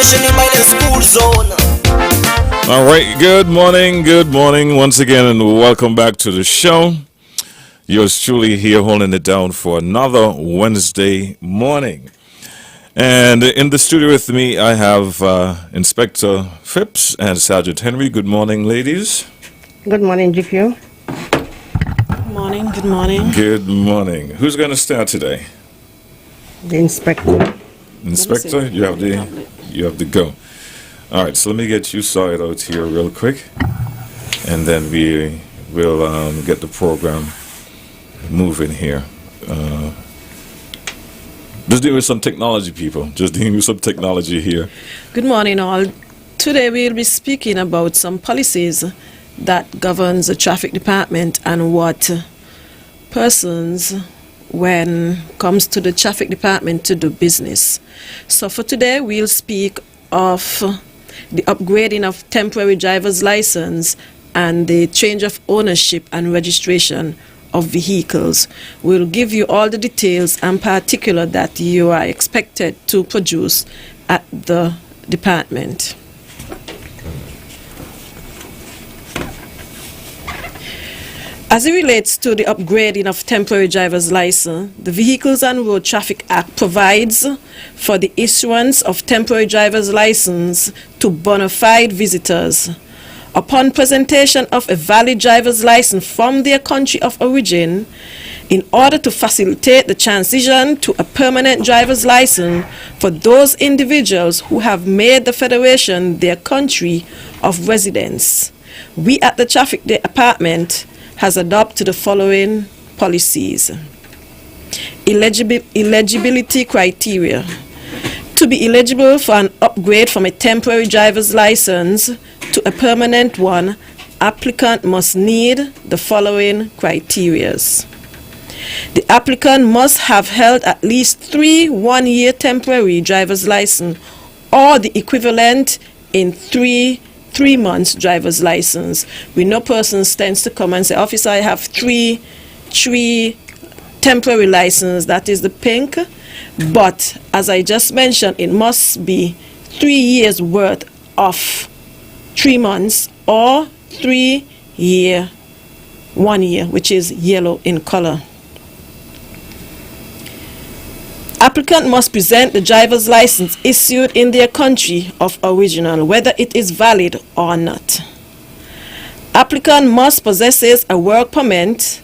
All right, good morning once again, and welcome back to the show. Yours truly here holding it down for another Wednesday morning. And in the studio with me, I have Inspector Phipps and Sergeant Henry. Good morning, ladies. Good morning, GQ. Good morning, good morning. Good morning. Who's going to start today? The inspector. Inspector, you have the go. All right, so let me get you sorted out here real quick, and then we will get the program moving here. Just dealing with some technology, people. Just dealing with some technology here. Good morning, all. Today we'll be speaking about some policies that governs the traffic department and what persons when comes to the traffic department to do business. So for today we'll speak of the upgrading of temporary driver's license and the change of ownership and registration of vehicles. We'll give you all the details and particular that you are expected to produce at the department. As it relates to the upgrading of temporary driver's license, the Vehicles and Road Traffic Act provides for the issuance of temporary driver's license to bona fide visitors. Upon presentation of a valid driver's license from their country of origin, in order to facilitate the transition to a permanent driver's license for those individuals who have made the Federation their country of residence, we at the Traffic Department has adopted the following policies. Eligibility criteria. To be eligible for an upgrade from a temporary driver's license to a permanent one, applicant must need the following criteria. The applicant must have held at least 3 one-year temporary driver's license or the equivalent in 3 months driver's license. We know persons tends to come and say, officer, I have three temporary license, that is the pink, but as I just mentioned, it must be 3 years worth of 3 months or 1 year, which is yellow in color. Applicant must present the driver's license issued in their country of origin, whether it is valid or not. Applicant must possess a work permit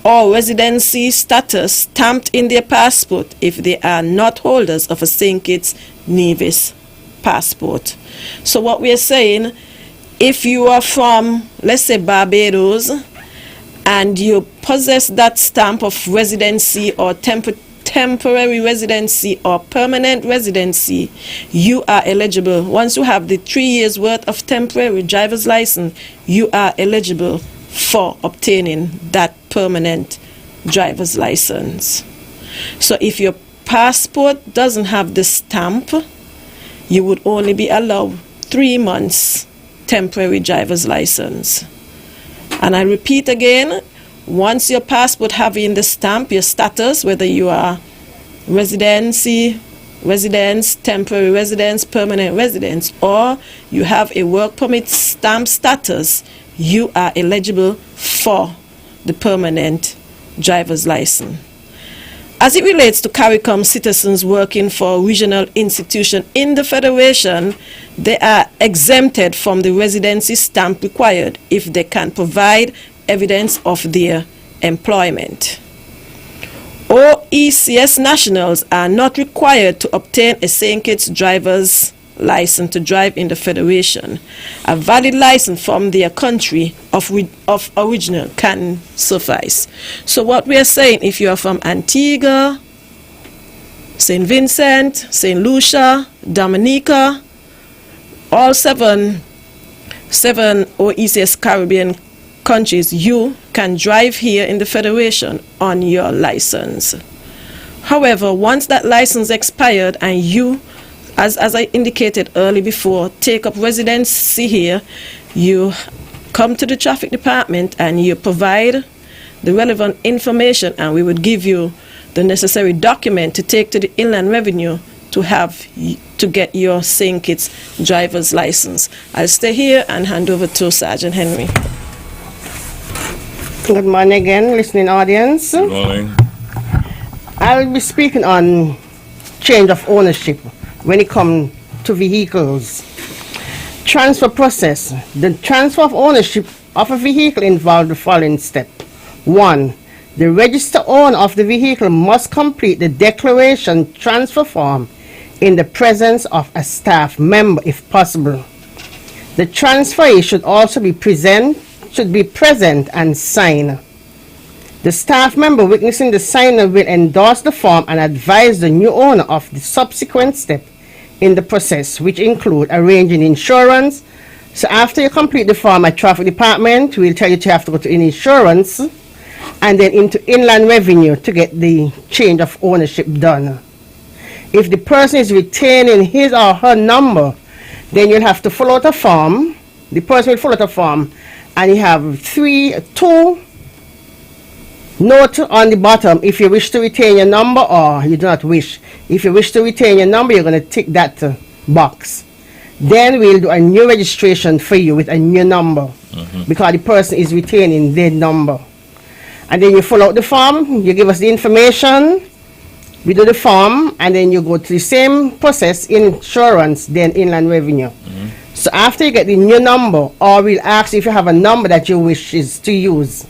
or residency status stamped in their passport if they are not holders of a St. Kitts Nevis passport. So what we are saying, if you are from, let's say, Barbados, and you possess that stamp of residency or temporary residency or permanent residency, you are eligible. Once you have the 3 years worth of temporary driver's license, you are eligible for obtaining that permanent driver's license. So if your passport doesn't have the stamp, you would only be allowed 3 months temporary driver's license. And I repeat again, once your passport having the stamp, your status, whether you are residence, temporary residence, permanent residence, or you have a work permit stamp status, you are eligible for the permanent driver's license. As it relates to CARICOM citizens working for regional institution in the Federation, they are exempted from the residency stamp required if they can provide evidence of their employment. OECS nationals are not required to obtain a St. Kitts driver's license to drive in the Federation. A valid license from their country of original can suffice. So what we are saying, if you are from Antigua, St. Vincent, St. Lucia, Dominica, all seven OECS Caribbean countries, you can drive here in the Federation on your license. However, once that license expired and you, as I indicated early before, take up residency here, you come to the traffic department and you provide the relevant information, and we would give you the necessary document to take to the Inland Revenue to get your St. Kitts driver's license. I'll stay here and hand over to Sergeant Henry. Good morning again, listening audience. Good morning. I'll be speaking on change of ownership when it comes to vehicles. Transfer process. The transfer of ownership of a vehicle involves the following step. 1. The registered owner of the vehicle must complete the declaration transfer form in the presence of a staff member if possible. The transferee should also be present and sign. The staff member witnessing the signer will endorse the form and advise the new owner of the subsequent step in the process, which include arranging insurance. So after you complete the form at traffic department, we'll tell you to have to go to insurance and then into inland revenue to get the change of ownership done. If the person is retaining his or her number, then you'll have to fill out a form. The person will fill out a form, and you have two notes on the bottom if you wish to retain your number or you do not wish. If you wish to retain your number, you're going to tick that box. Then we'll do a new registration for you with a new number because the person is retaining their number. And then you fill out the form, you give us the information, we do the form, and then you go to the same process, insurance, then inland revenue. So after you get the new number, or we'll ask if you have a number that you wish to use.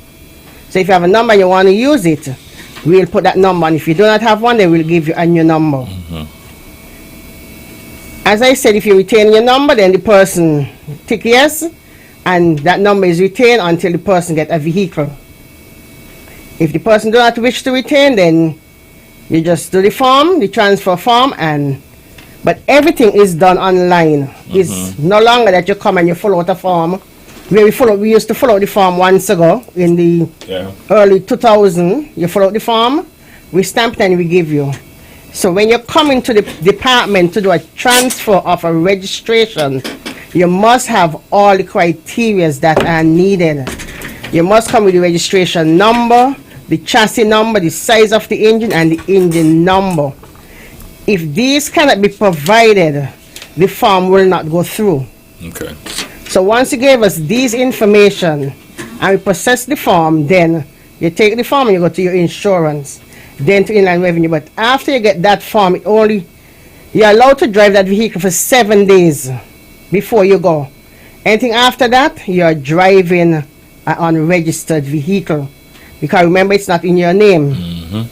So if you have a number and you want to use it, we'll put that number, and if you do not have one, then we'll give you a new number. As I said, if you retain your number, then the person tick yes, and that number is retained until the person get a vehicle. If the person do not wish to retain, then you just do the form, the transfer form, but everything is done online. It's no longer that you come and you fill out a form. We used to fill out the form once ago in the early 2000. You fill out the form, we stamp it and we give you. So when you come into the department to do a transfer of a registration, you must have all the criteria that are needed. You must come with the registration number, the chassis number, the size of the engine, and the engine number. If these cannot be provided, the form will not go through. Okay. So once you gave us these information and we process the form, then you take the form and you go to your insurance, then to inland revenue. But after you get that form, you're allowed to drive that vehicle for 7 days before you go. Anything after that, you're driving an unregistered vehicle. Because remember, it's not in your name.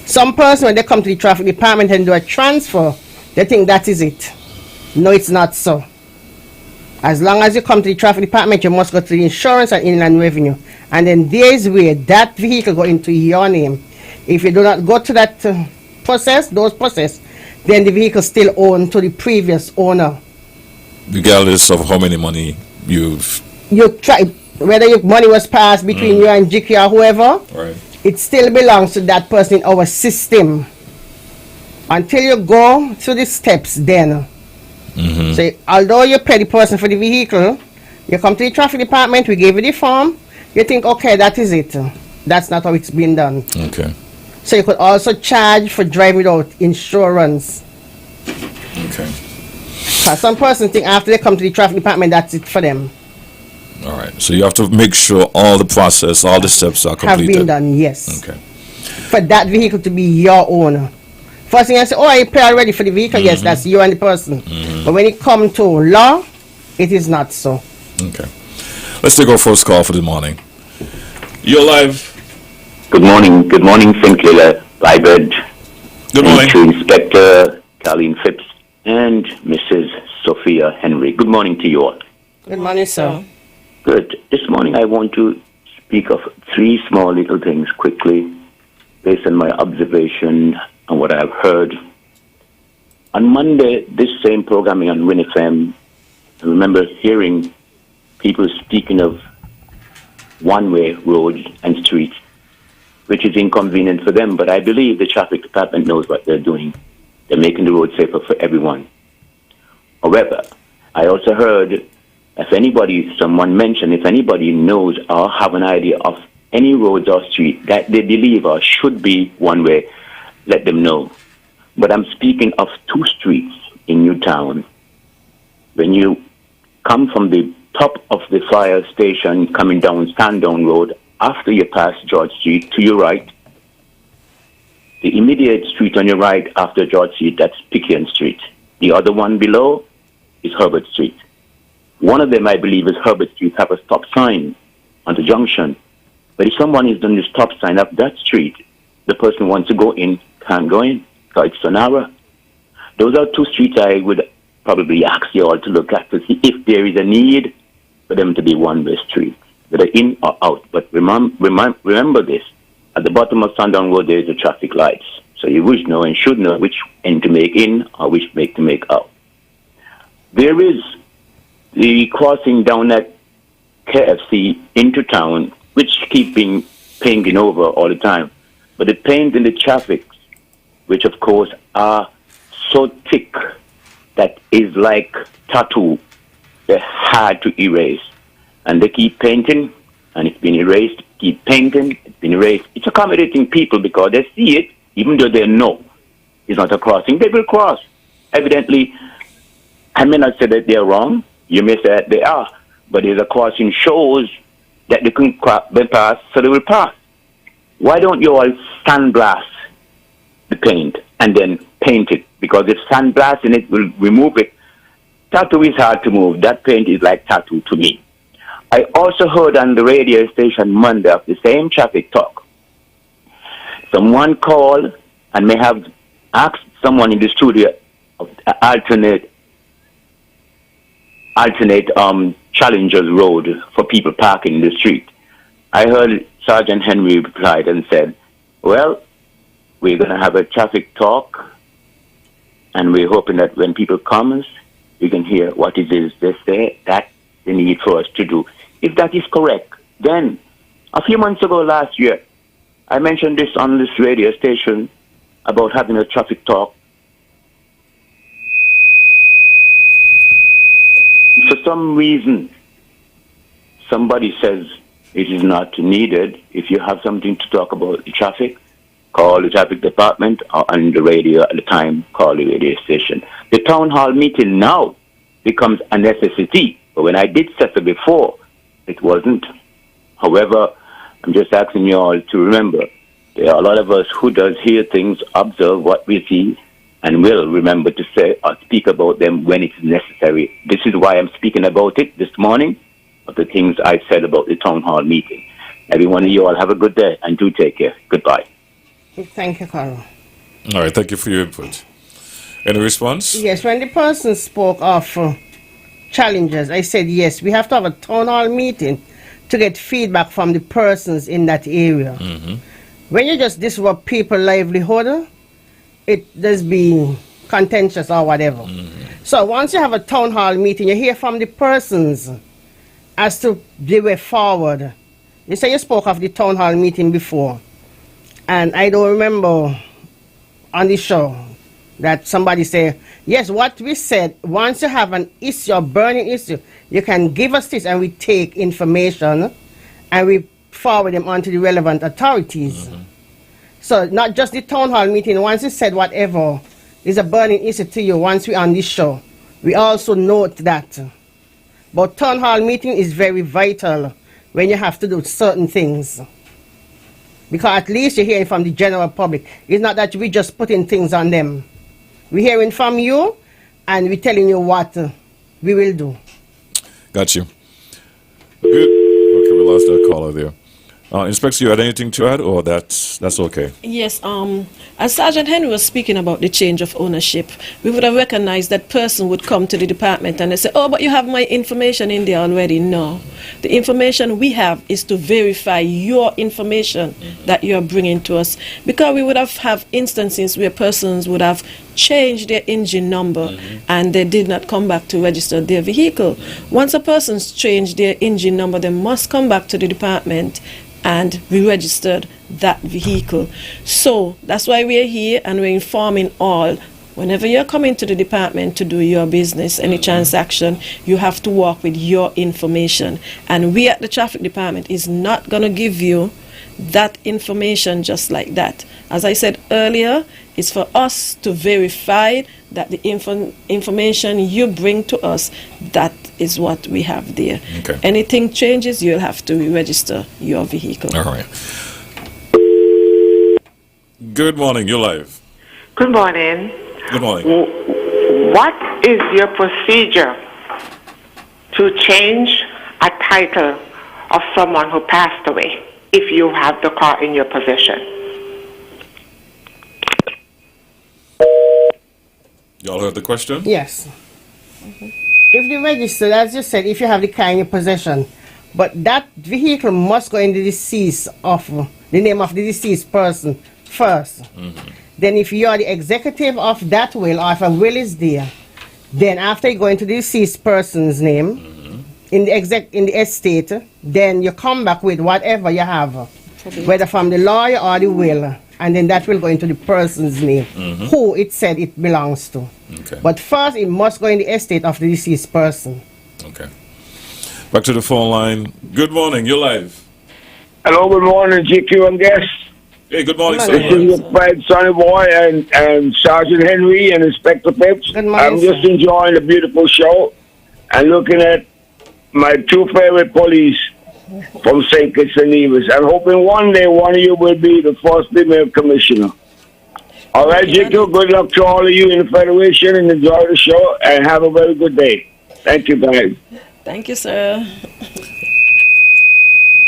Some person, when they come to the traffic department and do a transfer, they think that is it. No, it's not so. As long as you come to the traffic department, you must go to the insurance and inland revenue. And then there is where that vehicle go into your name. If you do not go to that process, then the vehicle still owned to the previous owner. Regardless of how many money you try, whether your money was passed between you and GK or whoever, right, it still belongs to that person in our system. Until you go through the steps, then. So although you pay the person for the vehicle, you come to the traffic department, we give you the form, you think, okay, that is it. That's not how it's been done. Okay. So you could also charge for driving without insurance. Okay. Some persons think after they come to the traffic department, that's it for them. All right. So you have to make sure all the process, all the steps are completed. Have been done, yes. Okay. For that vehicle to be your own. First thing I say, oh, I pay already for the vehicle. Yes, that's you and the person. But when it comes to law, it is not so. Okay. Let's take our first call for the morning. You're live. Good morning. Good morning, Sinclair Liebert. Good morning. To Inspector Colleen Phipps and Mrs. Sophia Henry. Good morning to you all. Good morning, sir. Good. This morning I want to speak of three small little things quickly based on my observation and what I've heard. On Monday, this same programming on Win FM, I remember hearing people speaking of one-way roads and streets, which is inconvenient for them, but I believe the traffic department knows what they're doing. They're making the road safer for everyone. However, I also heard someone mentioned, if anybody knows or have an idea of any roads or street that they believe or should be one way, let them know. But I'm speaking of two streets in Newtown. When you come from the top of the fire station coming down Sandown Road, after you pass George Street, to your right, the immediate street on your right after George Street, that's Picayune Street. The other one below is Herbert Street. One of them, I believe, is Herbert Street, have a stop sign on the junction. But if someone is done the stop sign up that street, the person wants to go in, can't go in, so it's an hour. Those are two streets I would probably ask you all to look at to see if there is a need for them to be one-way streets, whether in or out. But remember this, at the bottom of Sundown Road, there is the traffic lights. So you would know and should know which end to make in or which make to make out. There is the crossing down at KFC into town, which keep being painted over all the time. But the paint in the traffic, which of course are so thick that is like tattoo, they're hard to erase. And they keep painting, and it's been erased, keep painting, it's been erased. It's accommodating people because they see it, even though they know it's not a crossing, they will cross. Evidently, I may not say that they're wrong, you may say that they are, but there's a crossing shows that they can pass, so they will pass. Why don't you all sandblast the paint and then paint it? Because if sandblasting it will remove it, tattoo is hard to move. That paint is like tattoo to me. I also heard on the radio station Monday of the same traffic talk. Someone called and may have asked someone in the studio of alternate Challengers Road for people parking in the street. I heard Sergeant Henry replied and said, well, we're going to have a traffic talk, and we're hoping that when people come, we can hear what it is they say that they need for us to do. If that is correct, then a few months ago last year, I mentioned this on this radio station about having a traffic talk. For some reason, somebody says it is not needed. If you have something to talk about the traffic, call the traffic department, or on the radio at the time, call the radio station. The town hall meeting now becomes a necessity. But when I did set it before, it wasn't. However, I'm just asking you all to remember, there are a lot of us who does hear things, observe what we see, and will remember to say or speak about them when it's necessary. This is why I'm speaking about it this morning, of the things I said about the town hall meeting. Every one of you all have a good day, and do take care. Goodbye. Thank you, Carl. All right, thank you for your input. Any response? Yes, when the person spoke of challenges, I said, yes, we have to have a town hall meeting to get feedback from the persons in that area. Mm-hmm. When you just disrupt people's livelihood, it does be contentious or whatever. Mm-hmm. So once you have a town hall meeting, you hear from the persons as to the way forward. You say you spoke of the town hall meeting before, and I don't remember on the show that somebody say, yes, what we said, once you have an issue, a burning issue, you can give us this and we take information and we forward them on to the relevant authorities. Mm-hmm. So not just the town hall meeting, once you said whatever is a burning issue to you, once we're on this show, we also note that. But town hall meeting is very vital when you have to do certain things. Because at least you're hearing from the general public. It's not that we just putting things on them. We're hearing from you, and we're telling you what we will do. Got you. Good. Okay, we lost that caller there. Inspector, you had anything to add, or that's okay? Yes, as Sergeant Henry was speaking about the change of ownership, we would have recognized that person would come to the department and they say, oh, but you have my information in there already. No. The information we have is to verify your information that you are bringing to us. Because we would have instances where persons would have changed their engine number and they did not come back to register their vehicle. Once a person's changed their engine number, they must come back to the department and we registered that vehicle. So that's why we're here, and we're informing all. Whenever you're coming to the department to do your business, any transaction, you have to walk with your information. And we at the traffic department is not going to give you that information just like that. As I said earlier, it's for us to verify that the information you bring to us, that is what we have there. Okay. Anything changes, you'll have to register your vehicle. All right. Good morning. You're live. Good morning. Good morning. What is your procedure to change a title of someone who passed away if you have the car in your possession? Y'all heard the question? Yes. If the register, as you said, if you have the car in your possession, but that vehicle must go in the deceased of the name of the deceased person first. Then if you are the executive of that will, or if a will is there, then after you go into the deceased person's name in the estate, then you come back with whatever you have, whether from the lawyer or the will, and then that will go into the person's name, who it said it belongs to. Okay. But first, it must go in the estate of the deceased person. Okay. Back to the phone line. Good morning. You're live. Hello, good morning, GQ and guests. Hey, good morning, Good sir. morning. This is your friend Sonny Boy and Sergeant Henry and Inspector Pips. Good morning, I'm just sir. enjoying the beautiful show and looking at my two favorite police from St. Kitts and Nevis. I'm hoping one day one of you will be the first female commissioner. All right, GQ, good luck to all of you in the Federation and enjoy the show and have a very good day. Thank you, guys. Thank you, sir.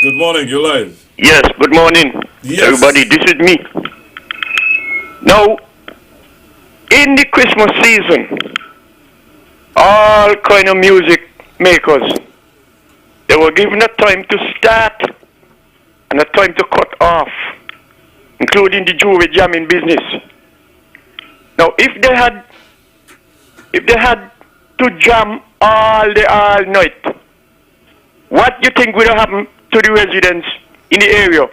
Good morning. You're live. Yes, good morning, Yes. everybody. This is me. Now, in the Christmas season, all kind of music makers, they were given a time to start and a time to cut off, including the jewelry jamming business. Now, if they had to jam all night, what do you think would have happened to the residents in the area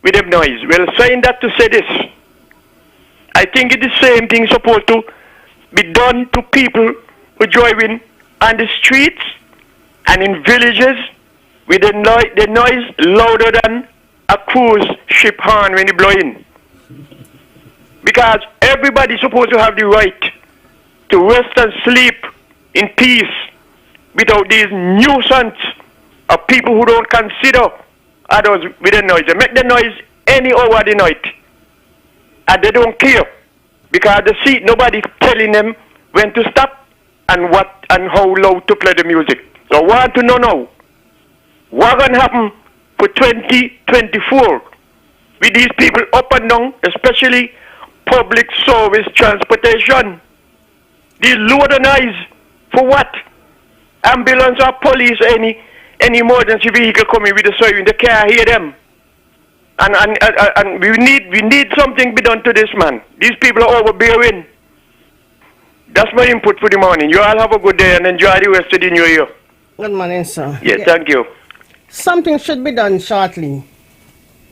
with them noise? Well, saying that to say this, I think it's the same thing supposed to be done to people who driving on the streets and in villages with the noise louder than a cruise ship horn when it blowing. Because everybody's supposed to have the right to rest and sleep in peace without these nuisance of people who don't consider others with the noise. They make the noise any hour of the night. And they don't care. Because they see nobody telling them when to stop and what and how loud to play the music. So I want to know now, what's going to happen for 2024 with these people up and down, especially public service transportation? They lower the noise for what? Ambulance or police, any emergency vehicle coming with the siren, they can't hear them. And we need something be done to this, man. These people are overbearing. That's my input for the morning. You all have a good day and enjoy the rest of the new year. Good morning, sir. Yeah, thank you. Something should be done shortly.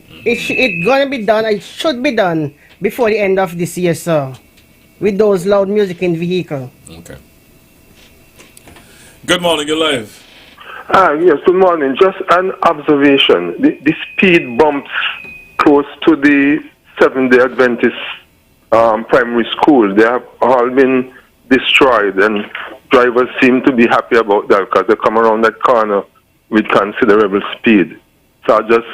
It's going to be done, it should be done before the end of this year, sir, with those loud music in vehicle. Okay. Good morning. You're live. Yes, good morning. Just an observation. The speed bumps close to the Seventh-day Adventist primary school, they have all been destroyed, and drivers seem to be happy about that because they come around that corner with considerable speed. So I'm just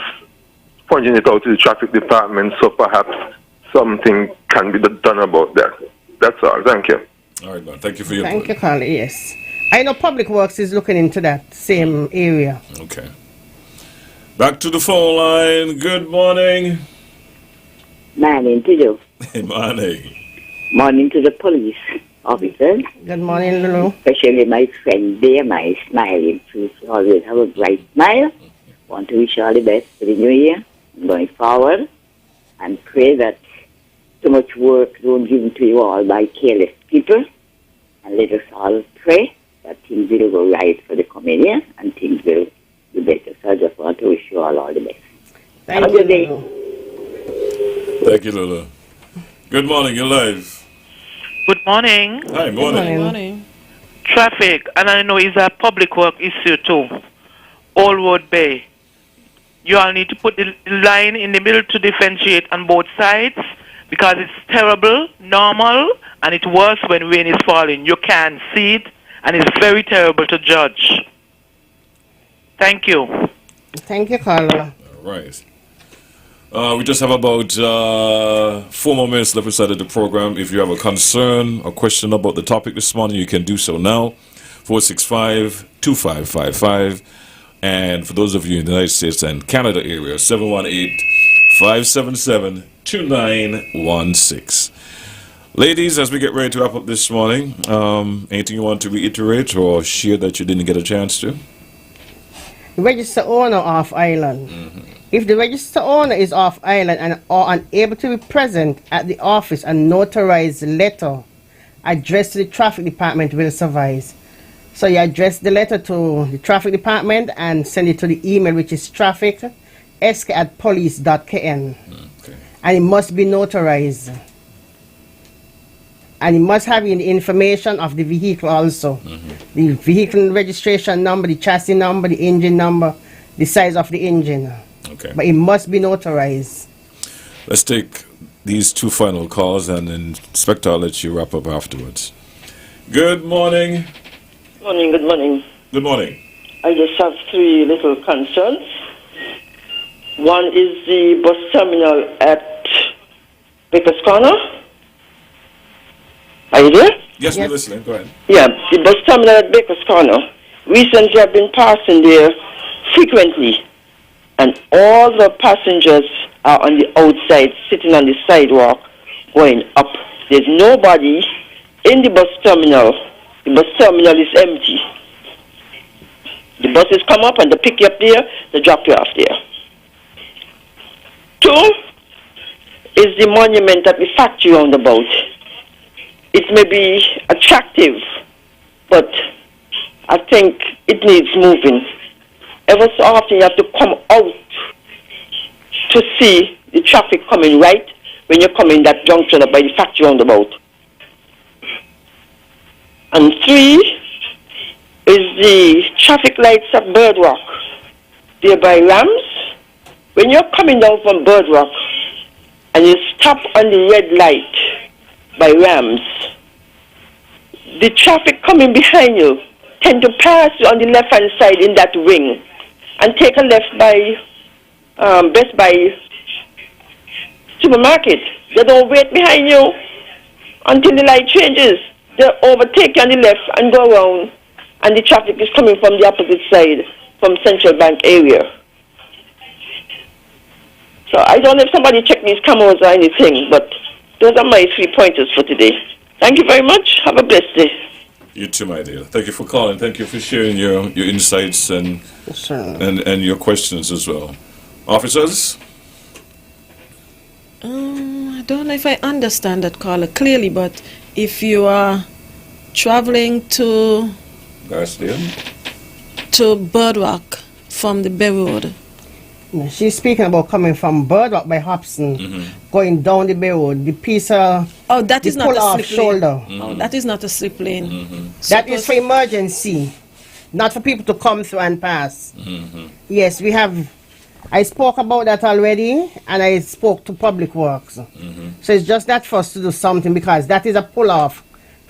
pointing it out to the traffic department, so perhaps something can be done about that. That's all. Thank you. All right, man. Thank you for your Thank input. you, Carly, yes. I know Public Works is looking into that same area. Okay. Back to the phone line. Good morning. Morning to you. Hey, morning. Morning to the police officers. Good morning, Lulu. Especially my friend there, my smiling face. Always have a bright smile. Want to wish you all the best for the new year going forward. And pray that too much work don't given to you all by careless people. And let us all pray that things will go right for the coming year and things will be better. So I just want to wish you all the best. Thank Have a you, good day. Lulu. Thank you, Lulu. Good morning. You're live. Good morning. Hi, morning. morning. Morning. Traffic, and I know it's a public work issue too. Old Road Bay. you all need to put the line in the middle to differentiate on both sides, because it's terrible, normal, and it's worse when rain is falling. You can't see it, and it's very terrible to judge. Thank you. Thank you, caller. All right. We just have about 4 more minutes left inside of the program. If you have a concern or question about the topic this morning, you can do so now. 465-2555. And for those of you in the United States and Canada area, 718-577-2916. Ladies, as we get ready to wrap up this morning, anything you want to reiterate or share that you didn't get a chance to? Register owner off island. If the register owner is off island and or unable to be present at the office, a notarized letter addressed to the traffic department will suffice. So you address the letter to the traffic department and send it to the email, which is traffic@police.kn. Okay. And it must be notarized. And it must have the information of the vehicle also. The vehicle registration number, the chassis number, the engine number, the size of the engine. Okay. But it must be notarized. Let's take these 2 final calls, and then Inspector, I'll let you wrap up afterwards. Good morning. Morning, good morning. Good morning. I just have 3 little concerns. One is the bus terminal at Baker's Corner. Are you there? Yes, we're listening. Go ahead. Yeah, the bus terminal at Baker's Corner. Recently I've been passing there frequently, and all the passengers are on the outside, sitting on the sidewalk, going up. There's nobody in the bus terminal. The bus terminal is empty. The buses come up and they pick you up there, they drop you off there. 2 is the monument at the factory roundabout. It may be attractive, but I think it needs moving. Ever so often you have to come out to see the traffic coming right when you come in that junction by the factory roundabout. And 3 is the traffic lights at Birdwalk. They're by Rams. When you're coming down from Birdwalk and you stop on the red light by Rams, the traffic coming behind you tend to pass you on the left-hand side in that ring and take a left by Best Buy supermarket. They don't wait behind you until the light changes. They overtake you on the left and go around, and the traffic is coming from the opposite side, from Central Bank area. So I don't know if somebody checked these cameras or anything, but those are my 3 pointers for today. Thank you very much. Have a blessed day. You too, my dear. Thank you for calling. Thank you for sharing your insights and your questions as well. Officers? I don't know if I understand that caller clearly, but if you are traveling to Birdwalk from the Bay Road. She's speaking about coming from Birdwalk by Hobson, going down the Bay Road. The piece of that is not a slip shoulder. lane. Oh, that is not a slip lane. That is for emergency, not for people to come through and pass. Yes, we have. I spoke about that already, and I spoke to Public Works. So it's just that for us to do something, because that is a pull-off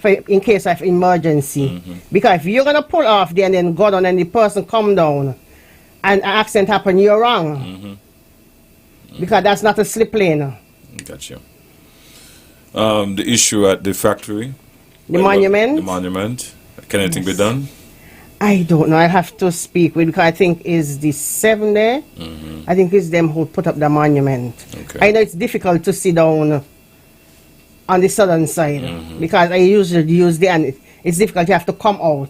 in case of emergency. Because if you're going to pull off there and then go down and the person come down and an accident happen, you're wrong. Because that's not a slip lane. Gotcha. The issue at the factory? The monument? The monument. Can anything be done? I don't know. I have to speak with, because I think it's the 7th day. I think it's them who put up the monument. Okay. I know it's difficult to sit down on the southern side, because I usually use the, and it's difficult. You have to come out.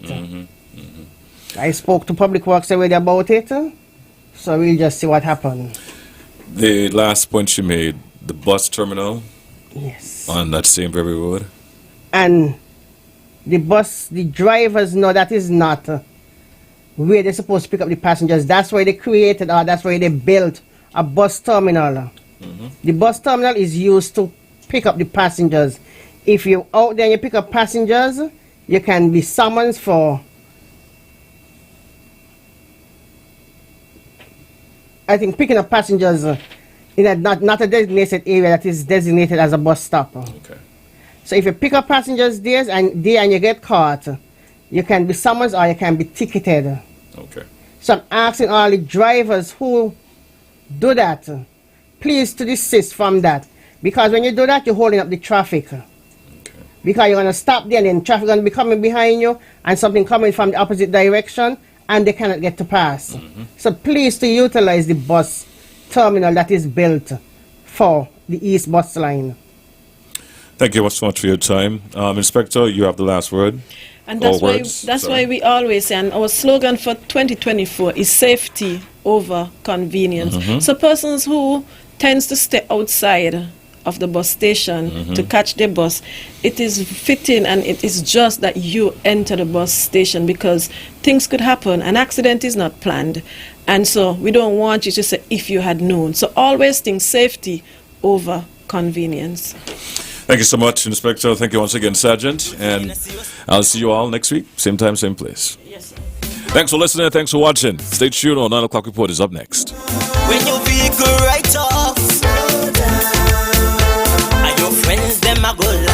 I spoke to Public Works already about it, so we'll just see what happens. The last point you made, the bus terminal. Yes. On that same very road. And the drivers know that is not where they're supposed to pick up the passengers. That's why they created, or that's why they built a bus terminal. The bus terminal is used to pick up the passengers. If you're out there and you pick up passengers, you can be summoned for I think, picking up passengers in a not a designated area that is designated as a bus stop. Okay. So if you pick up passengers there and you get caught, you can be summoned or you can be ticketed. Okay. So I'm asking all the drivers who do that, please to desist from that. Because when you do that, you're holding up the traffic. Okay. Because you're going to stop there and then traffic going to be coming behind you and something coming from the opposite direction and they cannot get to pass. Mm-hmm. So please to utilize the bus terminal that is built for the East Bus Line. Thank you so much for your time. Inspector, you have the last word. And Or that's why words. that's Sorry. why we always say, and our slogan for 2024 is safety over convenience. Mhm. So persons who tends to stay outside of the bus station to catch the bus, it is fitting and it is just that you enter the bus station because things could happen. An accident is not planned. And so we don't want you to say if you had known. So always think safety over convenience. Thank you so much, Inspector. Thank you once again, Sergeant. And I'll see you all next week. Same time, same place. Yes, sir. Thanks for listening. Thanks for watching. Stay tuned. Our 9 o'clock report is up next. When your vehicle right off, and your friends them a go